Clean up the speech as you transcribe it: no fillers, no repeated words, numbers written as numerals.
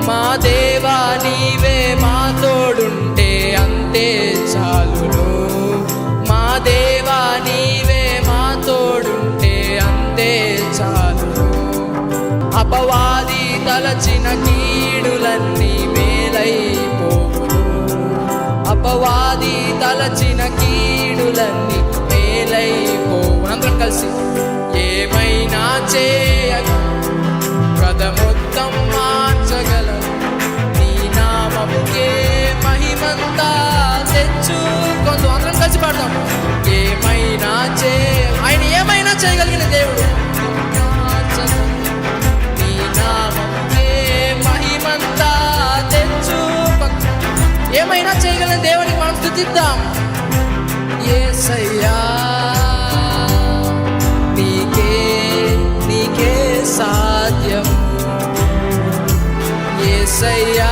మా దేవా నీవే మా తోడుంటే అంతే చాలును. మా దేవా నీవే మా తోడుంటే అంతే చాలును. అపవాది తలచిన కీడులన్నీ మేలైపోవును. అపవాది తలచిన కీడులన్నీ మేలైపోవును. అందరం కలిసి ఏమైనా చేయగ కథ మొత్తం మార్చగలవు. నీ నామముకే మహిమంతా తెచ్చుకొందు. అందరం కలిసి పాడదాం. ఏమైనా ఆయన ఏమైనా చేయగలిగిన దేవుడు. నీ నామముకే మహిమంతా తెచ్చుకొందు. ఏమైనా చేయగలిగిన దేవునికి మనం స్తుతిద్దాం. యేసయ్యా నీకే సాధ్యం. యేసయ్యా